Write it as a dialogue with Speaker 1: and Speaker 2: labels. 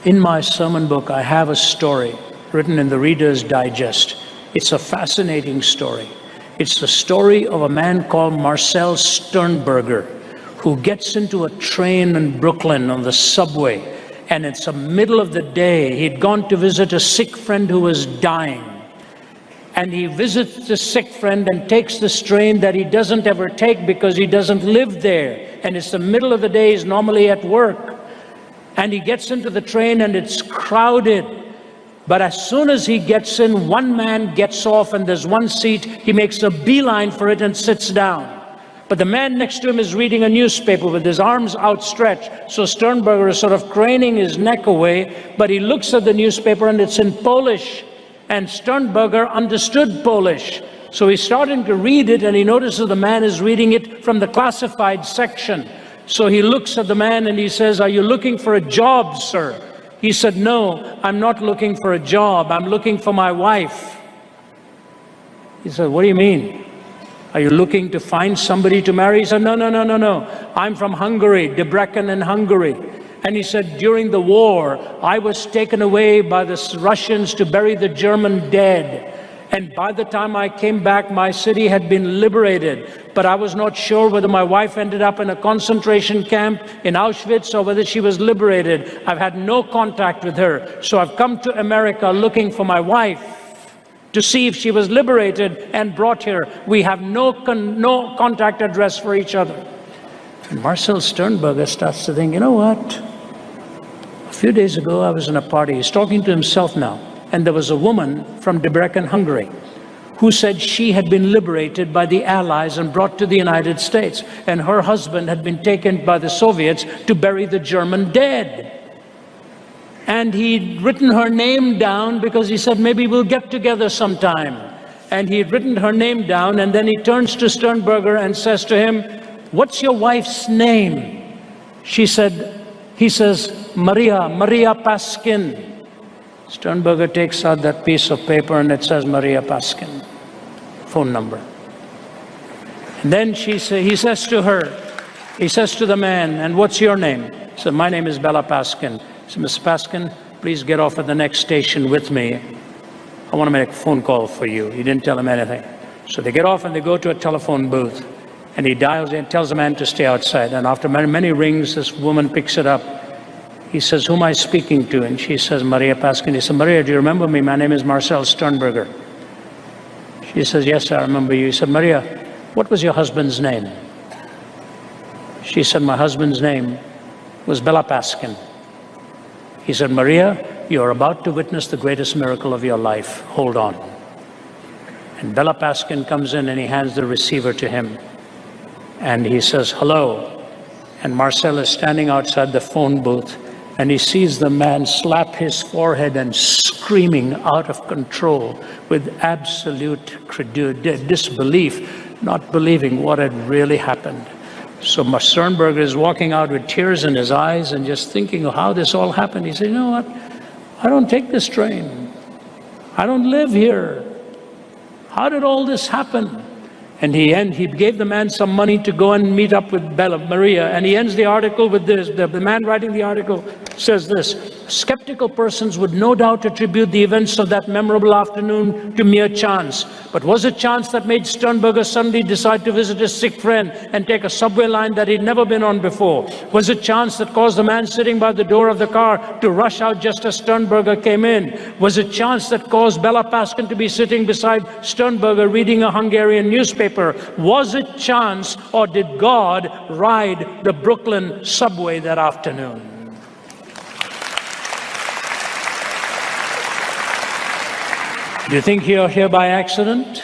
Speaker 1: In my sermon book, I have a story written in the Reader's Digest. It's a fascinating story. It's the story of a man called Marcel Sternberger, who gets into a train in Brooklyn on the subway, and it's the middle of the day. He'd gone to visit a sick friend who was dying. And he visits the sick friend and takes this train that he doesn't ever take because he doesn't live there. And it's the middle of the day, he's normally at work. And he gets into the train and it's crowded. But as soon as he gets in, one man gets off and there's one seat. He makes a beeline for it and sits down. But the man next to him is reading a newspaper with his arms outstretched. So Sternberger is sort of craning his neck away, but he looks at the newspaper and it's in Polish. And Sternberger understood Polish. So he's starting to read it and he notices the man is reading it from the classified section. So he looks at the man and he says, "Are you looking for a job, sir?" He said, "No, I'm not looking for a job. I'm looking for my wife." He said, "What do you mean? Are you looking to find somebody to marry?" He said, No. I'm from Hungary, Debrecen in Hungary. And he said, "During the war, I was taken away by the Russians to bury the German dead. And by the time I came back, my city had been liberated. But I was not sure whether my wife ended up in a concentration camp in Auschwitz or whether she was liberated. I've had no contact with her. So I've come to America looking for my wife to see if she was liberated and brought here. We have no contact address for each other." And Marcel Sternberger starts to think, you know what? A few days ago, I was in a party. He's talking to himself now. And there was a woman from Debrecen, Hungary, who said she had been liberated by the Allies and brought to the United States. And her husband had been taken by the Soviets to bury the German dead. And he'd written her name down because he said, maybe we'll get together sometime. And he'd written her name down, and then he turns to Sternberger and says to him, "What's your wife's name?" He says, Maria Paskin. Sternberger takes out that piece of paper and it says Maria Paskin, phone number. And then he says to the man, "And what's your name?" He said, "My name is Bella Paskin." He said, "Miss Paskin, please get off at the next station with me. I want to make a phone call for you." He didn't tell him anything. So they get off and they go to a telephone booth. And he dials in, tells the man to stay outside. And after many rings, this woman picks it up. He says, "Who am I speaking to?" And she says, "Maria Paskin." He said, "Maria, do you remember me? My name is Marcel Sternberger." She says, "Yes, I remember you." He said, "Maria, what was your husband's name?" She said, "My husband's name was Bella Paskin." He said, "Maria, you're about to witness the greatest miracle of your life. Hold on." And Bella Paskin comes in and he hands the receiver to him. And he says, "Hello." And Marcel is standing outside the phone booth. And he sees the man slap his forehead and screaming out of control with absolute disbelief, not believing what had really happened. So Sternberger is walking out with tears in his eyes and just thinking of how this all happened. He said, "You know what? I don't take this train. I don't live here. How did all this happen?" And he gave the man some money to go and meet up with Maria. And he ends the article with this. The man writing the article says this: "Skeptical persons would no doubt attribute the events of that memorable afternoon to mere chance. But was it chance that made Sternberger suddenly decide to visit his sick friend and take a subway line that he'd never been on before? Was it chance that caused the man sitting by the door of the car to rush out just as Sternberger came in? Was it chance that caused Bella Paskin to be sitting beside Sternberger reading a Hungarian newspaper? Was it chance, or did God ride the Brooklyn subway that afternoon?" Do you think you're here by accident?